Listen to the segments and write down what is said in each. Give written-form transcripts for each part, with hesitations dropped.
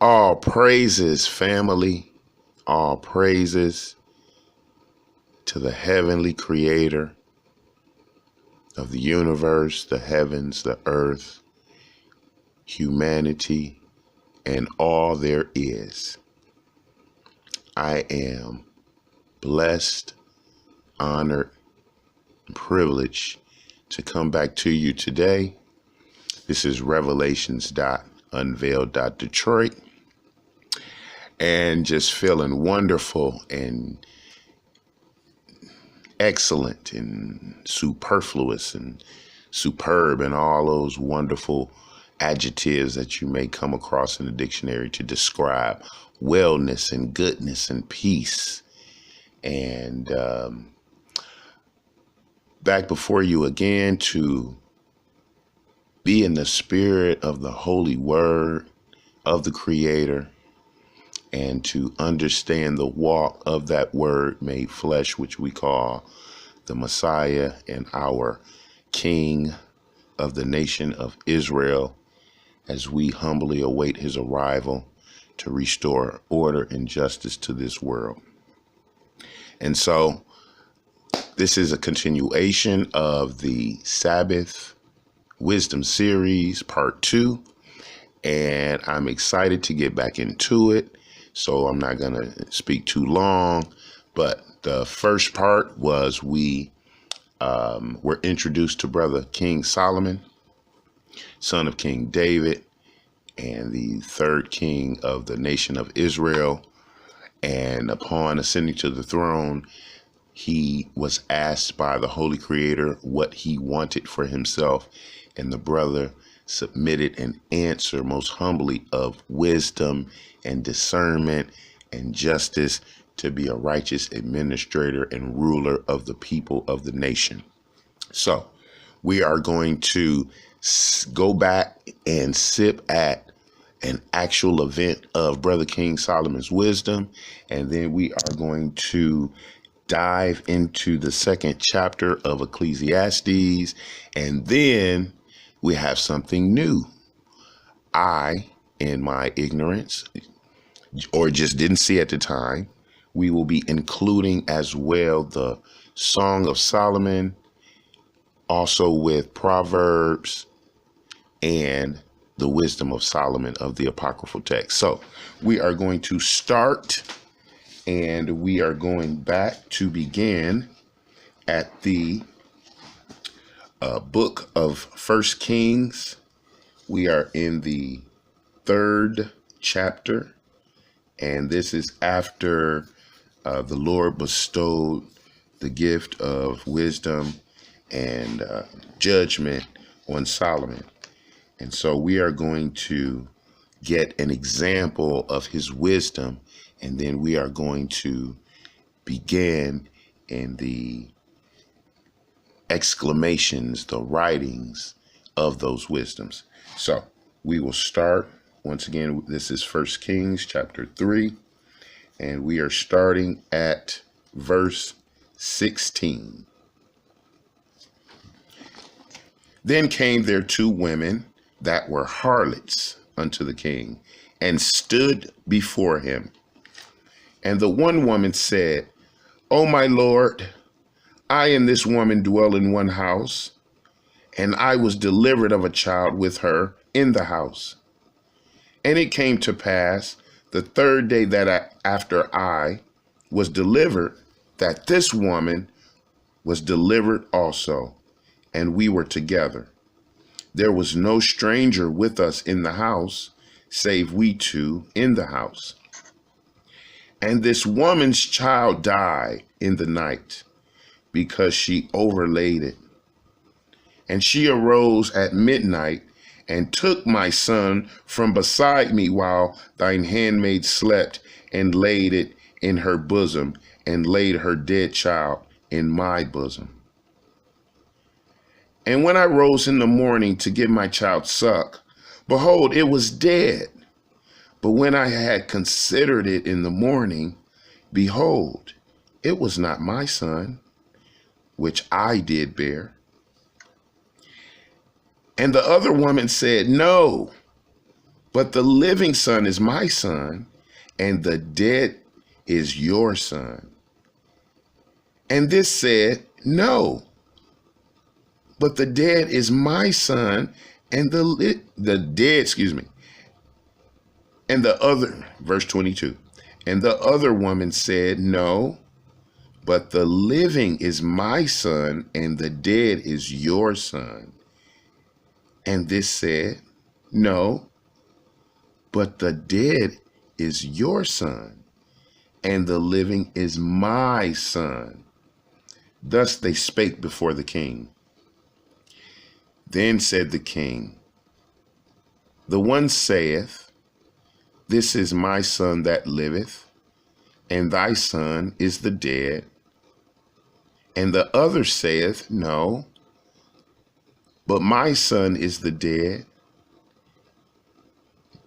All praises, family, all praises to the heavenly creator of the universe, the heavens, the earth, humanity, and all there is. I am blessed, honored, and privileged to come back to you today. This is Revelations.Unveiled Detroit. And just feeling wonderful and excellent and superfluous and superb and all those wonderful adjectives that you may come across in the dictionary to describe wellness and goodness and peace. And back before you again to be in the spirit of the holy word of the Creator, and to understand the walk of that word made flesh, which we call the Messiah and our King of the nation of Israel, as we humbly await his arrival to restore order and justice to this world. And so this is a continuation of the Sabbath Wisdom Series, Part 2, and I'm excited to get back into it. So I'm not going to speak too long, but the first part was we were introduced to Brother King Solomon, son of King David, and the third king of the nation of Israel. And upon ascending to the throne, he was asked by the Holy Creator what he wanted for himself. And the brother submitted an answer most humbly of wisdom and discernment and justice to be a righteous administrator and ruler of the people of the nation. So we are going to go back and sip at an actual event of Brother King Solomon's wisdom. And then we are going to dive into the second chapter of Ecclesiastes. And then we have something new. I, in my ignorance, or just didn't see at the time, we will be including as well the Song of Solomon, also with Proverbs and the Wisdom of Solomon of the apocryphal text. So we are going to start, and we are going back to begin at the book of First Kings. We are in the third chapter, and this is after the Lord bestowed the gift of wisdom and judgment on Solomon. And so we are going to get an example of his wisdom, and then we are going to begin in the exclamations, the writings of those wisdoms. So we will start once again. This is First Kings chapter 3, and we are starting at verse 16. Then came there two women that were harlots unto the king, and stood before him. And the one woman said, O my lord, I and this woman dwell in one house, and I was delivered of a child with her in the house. And it came to pass the third day that after I was delivered, that this woman was delivered also, and we were together. There was no stranger with us in the house, save we two in the house. And this woman's child died in the night, because she overlaid it. And she arose at midnight and took my son from beside me while thine handmaid slept, and laid it in her bosom, and laid her dead child in my bosom. And when I rose in the morning to give my child suck, behold, it was dead. But when I had considered it in the morning, behold, it was not my son, which I did bear. And the other woman said, No, But the living son is my son, and the dead is your son. And this said, no, but the dead is my son, and the dead, and the other, verse 22, and the other woman said, no, but the living is my son, and the dead is your son. And this said, no, but the dead is your son, and the living is my son. Thus they spake before the king. Then said the king, the one saith, this is my son that liveth, and thy son is the dead. And the other saith, no, but my son is the dead,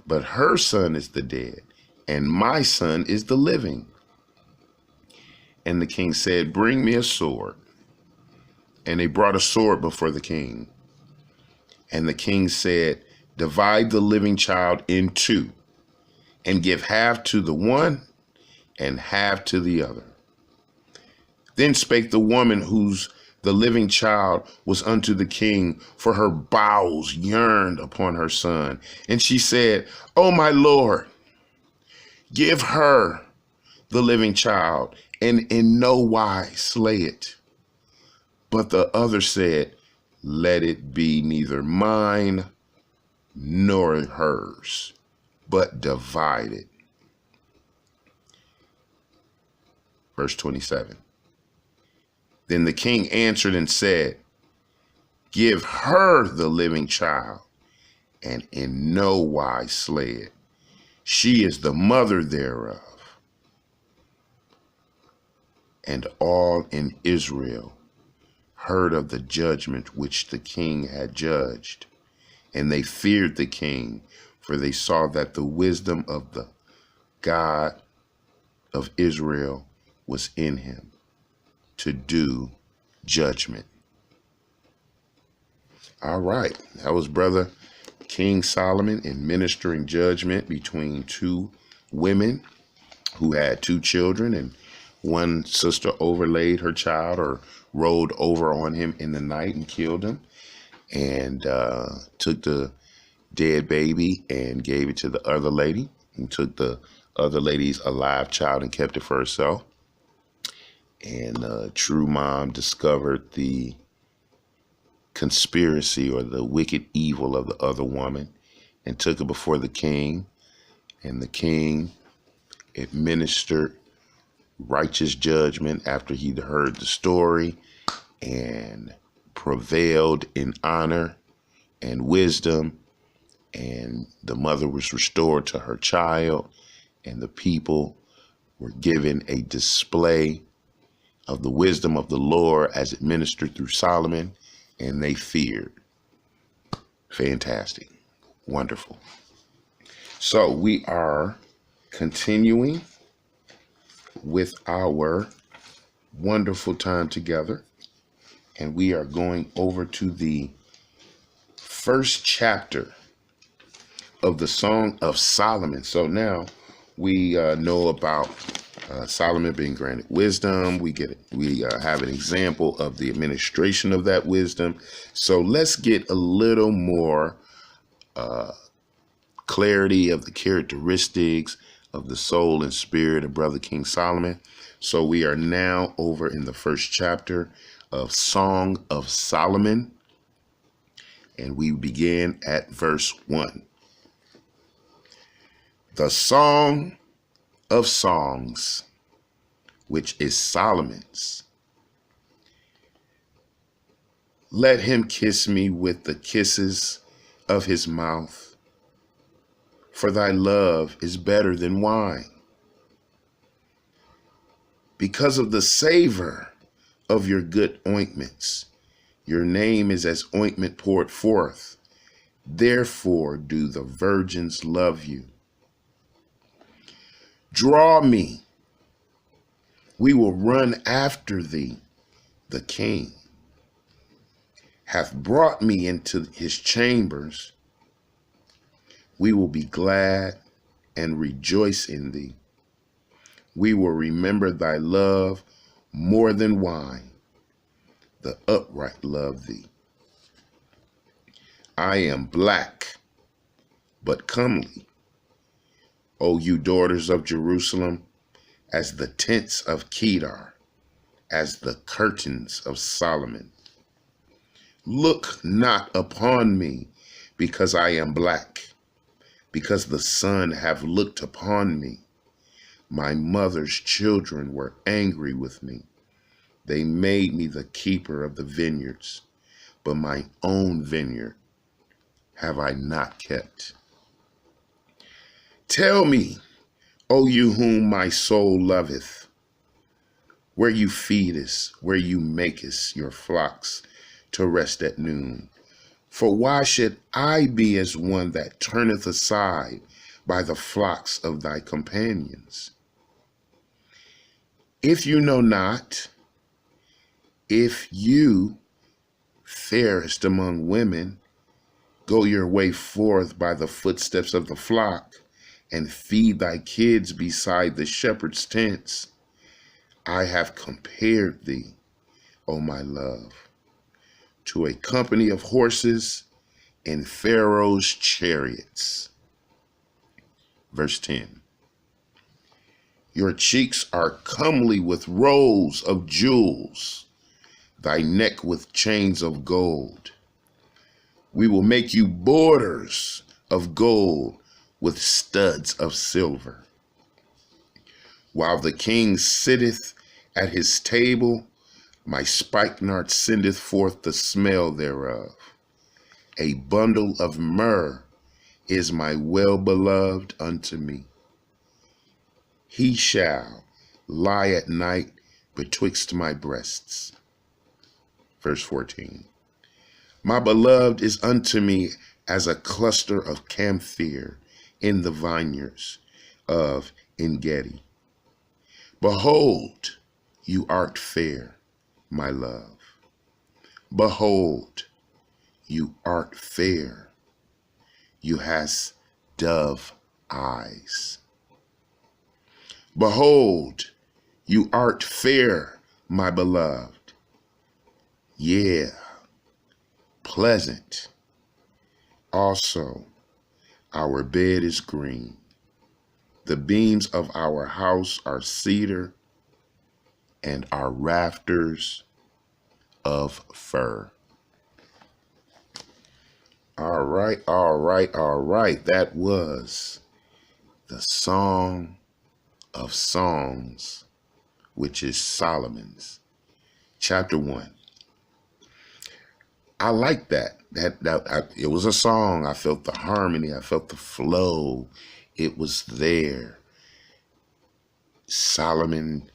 but her son is the dead, and my son is the living. And the king said, bring me a sword. And they brought a sword before the king. And the king said, divide the living child in two, and give half to the one and half to the other. Then spake the woman whose the living child was unto the king, for her bowels yearned upon her son. And she said, O my lord, give her the living child, and in no wise slay it. But the other said, let it be neither mine nor hers, but divide it. Verse 27. Then the king answered and said, give her the living child, and in no wise slay it. She is the mother thereof. And all in Israel heard of the judgment which the king had judged, and they feared the king, for they saw that the wisdom of the God of Israel was in him to do judgment. All right, that was Brother King Solomon administering judgment between two women who had two children, and one sister overlaid her child or rolled over on him in the night and killed him, and took the dead baby and gave it to the other lady, and took the other lady's alive child and kept it for herself. And true mom discovered the conspiracy or the wicked evil of the other woman and took it before the king. And the king administered righteous judgment after he'd heard the story and prevailed in honor and wisdom. And the mother was restored to her child, and the people were given a display of the wisdom of the Lord as administered through Solomon, and they feared. Fantastic. Wonderful. So we are continuing with our wonderful time together, and we are going over to the first chapter of the Song of Solomon. So now we know about Solomon being granted wisdom. We have an example of the administration of that wisdom. So let's get a little more clarity of the characteristics of the soul and spirit of Brother King Solomon. So we are now over in the first chapter of Song of Solomon, and we begin at verse 1. The Song of Songs, which is Solomon's. Let him kiss me with the kisses of his mouth, for thy love is better than wine. Because of the savor of your good ointments, your name is as ointment poured forth. Therefore do the virgins love you. Draw me, we will run after thee. The king hath brought me into his chambers. We will be glad and rejoice in thee. We will remember thy love more than wine. The upright love thee. I am black, but comely, O you daughters of Jerusalem, as the tents of Kedar, as the curtains of Solomon. Look not upon me, because I am black, because the sun have looked upon me. My mother's children were angry with me. They made me the keeper of the vineyards, but my own vineyard have I not kept. Tell me, O you whom my soul loveth, where you feedest, where you makest your flocks to rest at noon. For why should I be as one that turneth aside by the flocks of thy companions? If you know not, if you, fairest among women, go your way forth by the footsteps of the flock, and feed thy kids beside the shepherd's tents, I have compared thee, O my love, to a company of horses in Pharaoh's chariots. Verse 10. Your cheeks are comely with rows of jewels, thy neck with chains of gold. We will make you borders of gold with studs of silver. While the king sitteth at his table, my spikenard sendeth forth the smell thereof. A bundle of myrrh is my well-beloved unto me. He shall lie at night betwixt my breasts. Verse 14. My beloved is unto me as a cluster of camphor in the vineyards of En-gedi. Behold, you art fair, my love. Behold, you art fair. You hast dove eyes. Behold, you art fair, my beloved. Yeah, pleasant. Also, our bed is green. The beams of our house are cedar, and our rafters of fir. All right. That was the Song of Songs, which is Solomon's, chapter 1. I like that. It was a song. I felt the harmony. I felt the flow. It was there. Solomon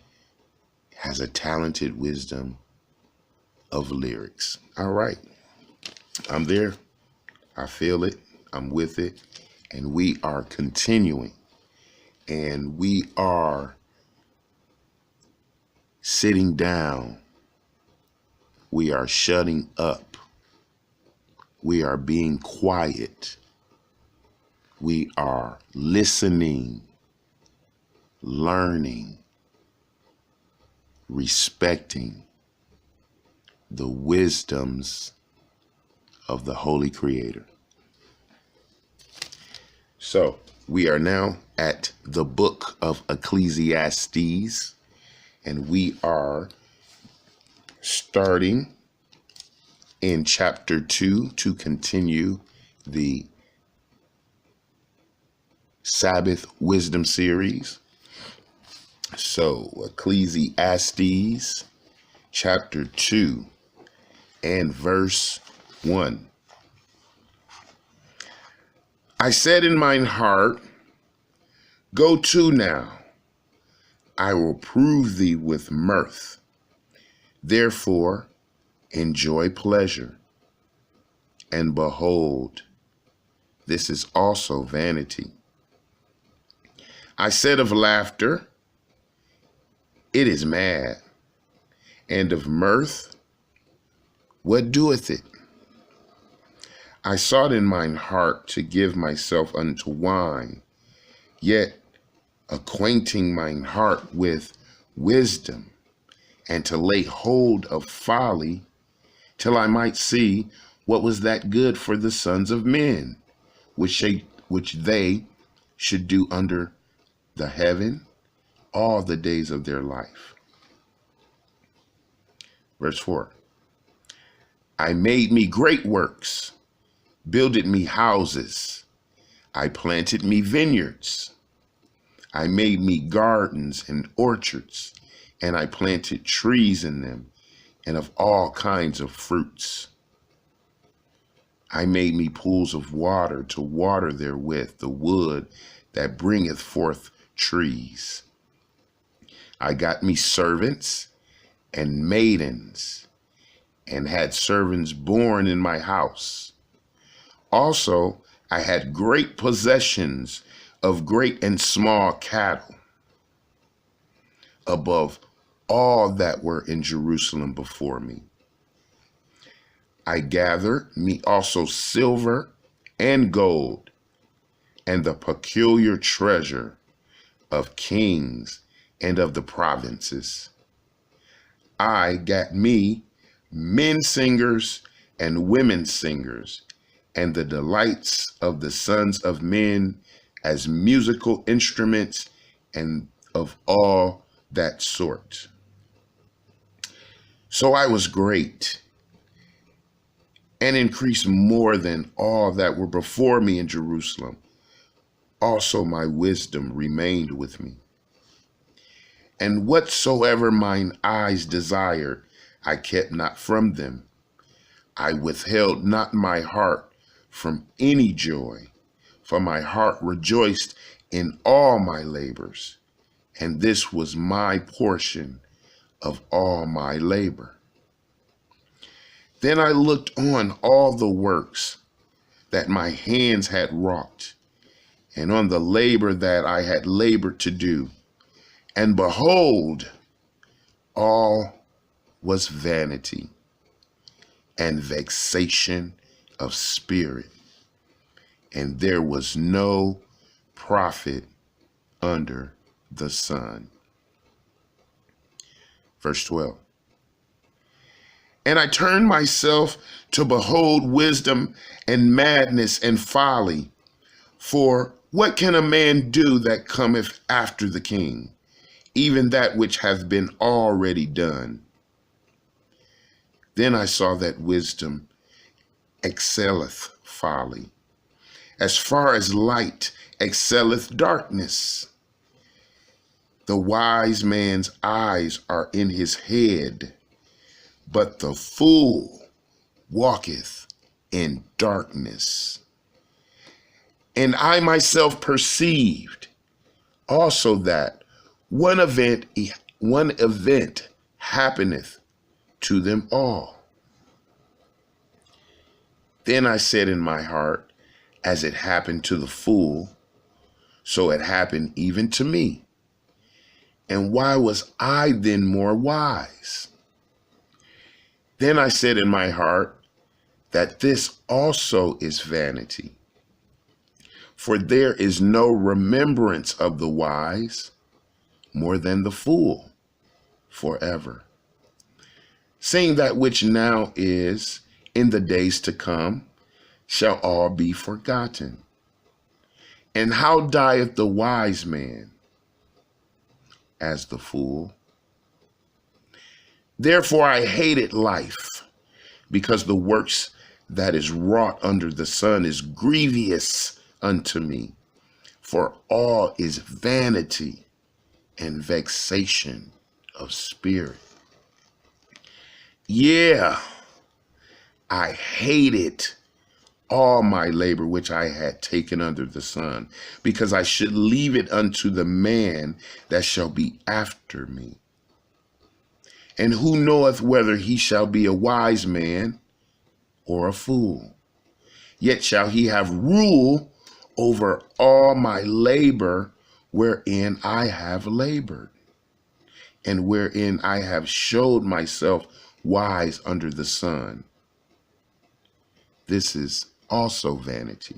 has a talented wisdom of lyrics. All right. I'm there. I feel it. I'm with it. And we are continuing. And we are sitting down. We are shutting up. We are being quiet. We are listening, learning, respecting the wisdoms of the Holy Creator. So we are now at the book of Ecclesiastes, and we are starting in chapter 2 to continue the Sabbath wisdom series. So Ecclesiastes chapter 2 and verse 1. I said in mine heart, go to now, I will prove thee with mirth. Therefore, enjoy pleasure. And behold, this is also vanity. I said of laughter, it is mad, and of mirth, what doeth it? I sought in mine heart to give myself unto wine, yet acquainting mine heart with wisdom, and to lay hold of folly, till I might see what was that good for the sons of men, which they should do under the heaven all the days of their life. Verse 4. I made me great works, builded me houses, I planted me vineyards, I made me gardens and orchards, and I planted trees in them, and of all kinds of fruits. I made me pools of water to water therewith the wood that bringeth forth trees. I got me servants and maidens, and had servants born in my house. Also, I had great possessions of great and small cattle, above all that were in Jerusalem before me. I gathered me also silver and gold, and the peculiar treasure of kings and of the provinces. I got me men singers and women singers, and the delights of the sons of men as musical instruments, and of all that sort. So I was great, and increased more than all that were before me in Jerusalem. Also my wisdom remained with me. And whatsoever mine eyes desired, I kept not from them. I withheld not my heart from any joy, for my heart rejoiced in all my labors, and this was my portion of all my labor. Then I looked on all the works that my hands had wrought, and on the labor that I had labored to do, and behold, all was vanity and vexation of spirit, and there was no profit under the sun. Verse 12. And I turned myself to behold wisdom and madness and folly. For what can a man do that cometh after the king? Even that which hath been already done. Then I saw that wisdom excelleth folly, as far as light excelleth darkness. The wise man's eyes are in his head, but the fool walketh in darkness. And I myself perceived also that one event happeneth to them all. Then I said in my heart, as it happened to the fool, so it happened even to me. And why was I then more wise? Then I said in my heart that this also is vanity. For there is no remembrance of the wise more than the fool forever. Seeing that which now is, in the days to come, shall all be forgotten. And how dieth the wise man? As the fool. Therefore I hated life, because the works that is wrought under the sun is grievous unto me. For all is vanity and vexation of spirit. Yeah, I hated all my labor which I had taken under the sun, because I should leave it unto the man that shall be after me. And who knoweth whether he shall be a wise man or a fool? Yet shall he have rule over all my labor wherein I have labored, and wherein I have showed myself wise under the sun. This is also vanity.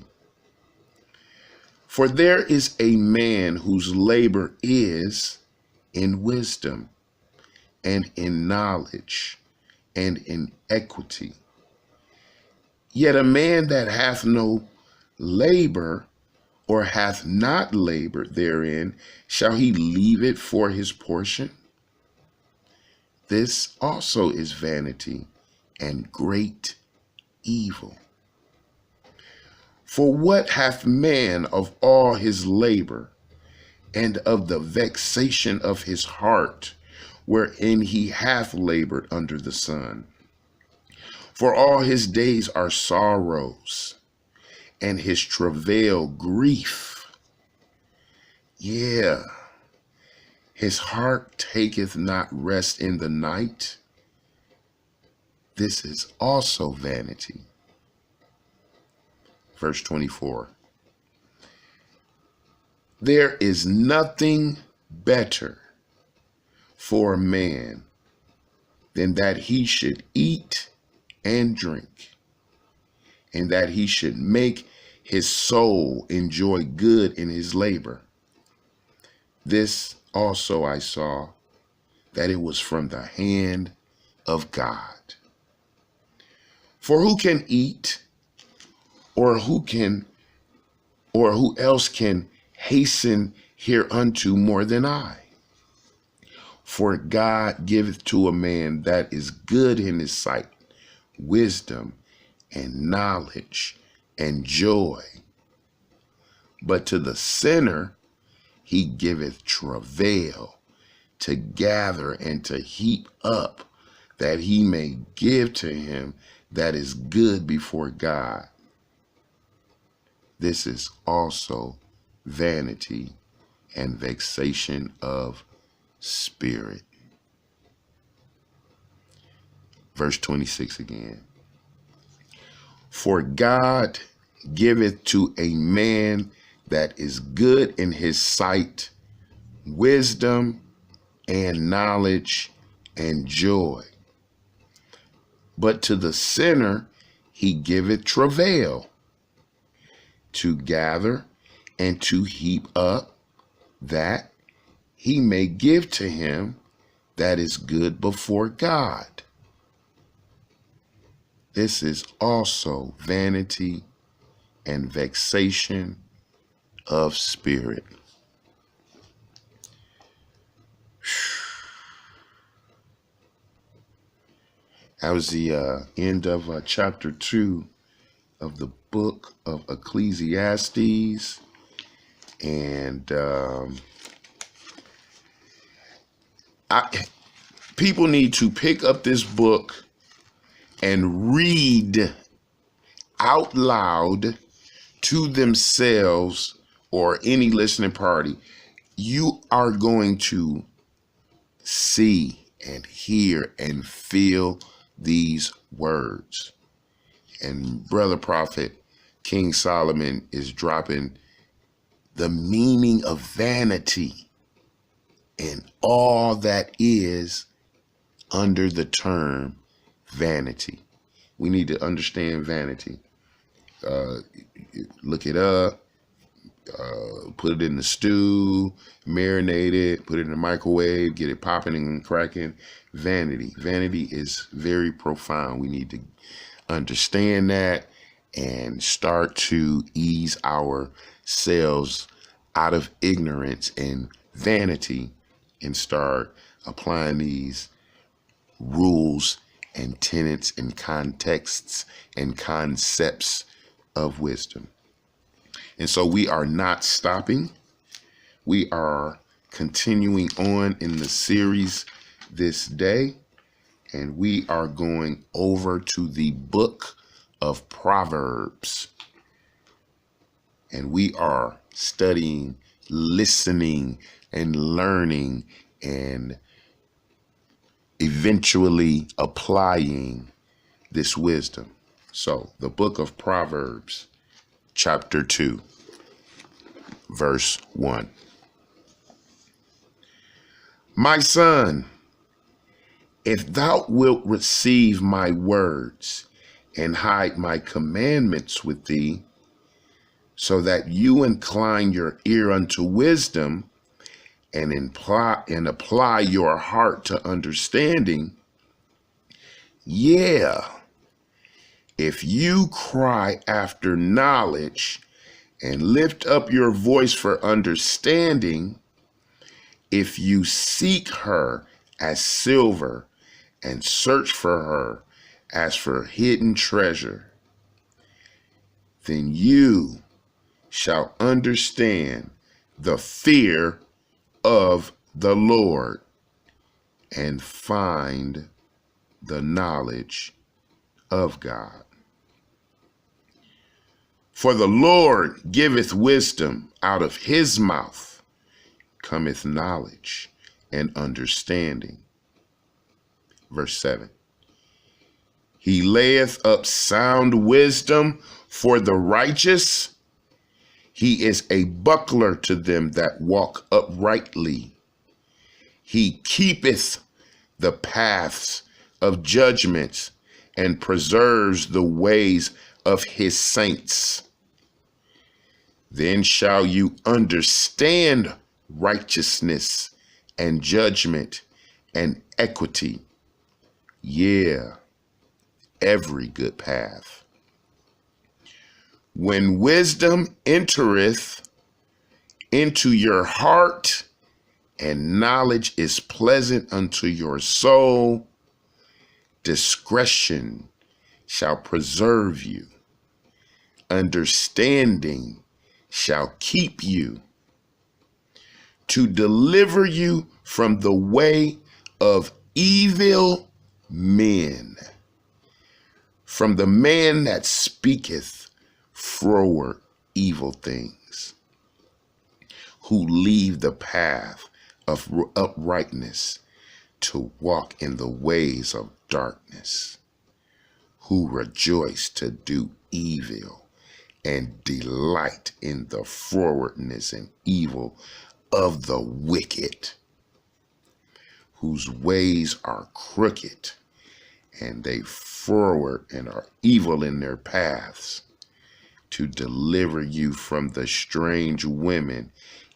For there is a man whose labor is in wisdom and in knowledge and in equity. Yet a man that hath no labor or hath not labored therein, shall he leave it for his portion? This also is vanity and great evil. For what hath man of all his labor and of the vexation of his heart, wherein he hath labored under the sun? For all his days are sorrows, and his travail grief. Yeah, his heart taketh not rest in the night. This is also vanity. Verse 24. There is nothing better for a man than that he should eat and drink, and that he should make his soul enjoy good in his labor. This also I saw, that it was from the hand of God. For who can eat, or who else can hasten hereunto more than I? For God giveth to a man that is good in his sight wisdom and knowledge and joy. But to the sinner he giveth travail to gather and to heap up, that he may give to him that is good before God. This is also vanity and vexation of spirit. Verse 26 again. For God giveth to a man that is good in his sight wisdom and knowledge and joy. But to the sinner he giveth travail to gather and to heap up, that he may give to him that is good before God. This is also vanity and vexation of spirit. That was the end of chapter 2 of the book of Ecclesiastes. And people need to pick up this book and read out loud to themselves or any listening party. You are going to see and hear and feel these words. And Brother Prophet King Solomon is dropping the meaning of vanity and all that is under the term vanity. We need to understand vanity. Look it up, put it in the stew, marinate it, put it in the microwave, get it popping and cracking. Vanity. Vanity is very profound. We need to understand that and start to ease ourselves out of ignorance and vanity and start applying these rules and tenets and contexts and concepts of wisdom. And so we are not stopping. We are continuing on in the series this day, and we are going over to the book of Proverbs. And we are studying, listening, and learning, and eventually applying this wisdom. So the book of Proverbs, chapter 2, verse 1. My son, if thou wilt receive my words and hide my commandments with thee, so that you incline your ear unto wisdom and apply your heart to understanding. Yeah, if you cry after knowledge and lift up your voice for understanding, if you seek her as silver and search for her as for hidden treasure, then you shall understand the fear of the Lord and find the knowledge of God. For the Lord giveth wisdom, out of his mouth cometh knowledge and understanding. Verse 7. He layeth up sound wisdom for the righteous. He is a buckler to them that walk uprightly. He keepeth the paths of judgment and preserves the ways of his saints. Then shall you understand righteousness and judgment and equity. Yeah, every good path. When wisdom entereth into your heart, and knowledge is pleasant unto your soul, discretion shall preserve you. Understanding shall keep you, to deliver you from the way of evil men, from the man that speaketh froward evil things, who leave the path of uprightness to walk in the ways of darkness, who rejoice to do evil and delight in the frowardness and evil of the wicked, whose ways are crooked, and they froward and are evil in their paths, to deliver you from the strange women,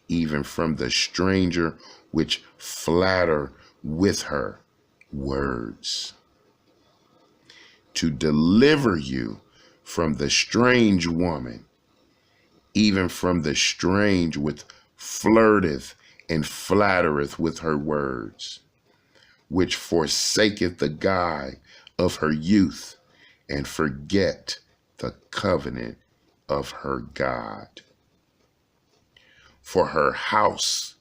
even from the stranger which flatter with her words. To deliver you from the strange woman, even from the strange which flirteth and flattereth with her words, which forsaketh the guide of her youth and forget the covenant of her God. For her house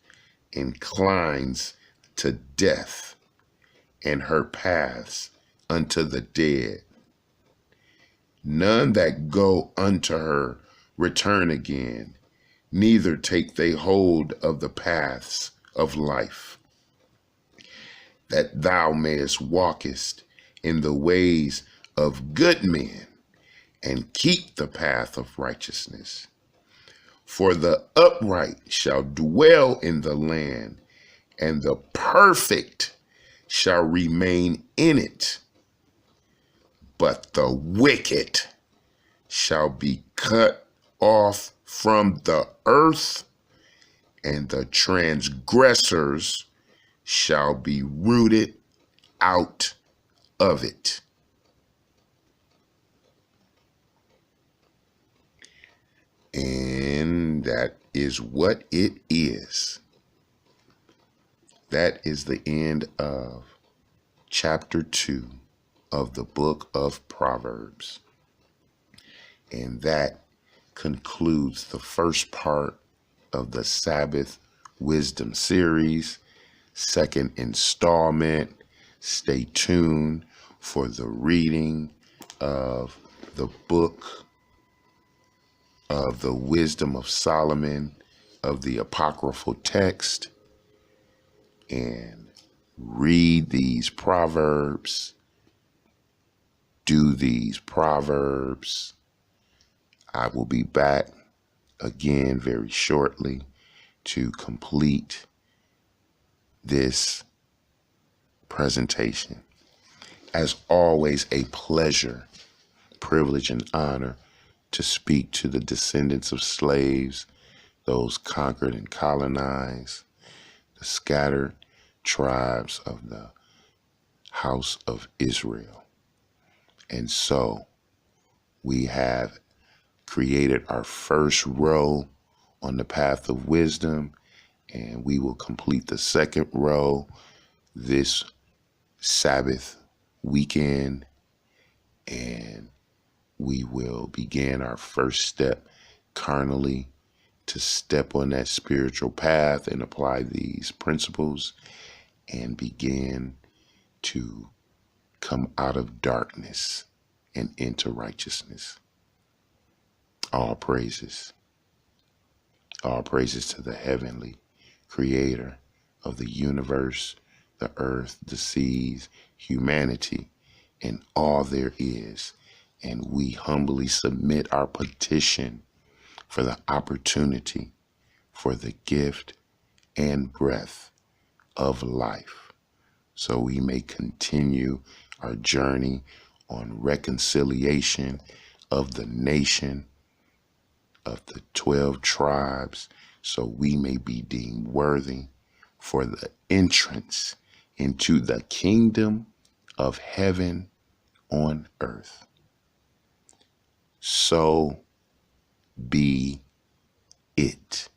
inclines to death, and her paths unto the dead. None that go unto her return again, neither take they hold of the paths of life, that thou mayest walkest in the ways of good men, and keep the path of righteousness. For the upright shall dwell in the land, and the perfect shall remain in it. But the wicked shall be cut off from the earth, and the transgressors shall be rooted out of it. And that is what it is. That is the end of chapter 2 of the book of Proverbs. And that concludes the first part of the Sabbath Wisdom series, second installment. Stay tuned for the reading of the book of the Wisdom of Solomon, of the apocryphal text, and read these Proverbs, do these Proverbs. I will be back again very shortly to complete this presentation. As always, a pleasure privilege and honor to speak to the descendants of slaves, those conquered and colonized, the scattered tribes of the house of Israel. And so we have created our first row on the path of wisdom, and we will complete the second row this Sabbath weekend, and we will begin our first step carnally to step on that spiritual path and apply these principles and begin to come out of darkness and into righteousness. All praises to the heavenly creator of the universe, the earth, the seas, humanity, and all there is. And we humbly submit our petition for the opportunity, for the gift and breath of life, so we may continue our journey on reconciliation of the nation, of the 12 tribes, so we may be deemed worthy for the entrance into the kingdom of heaven on earth. So be it.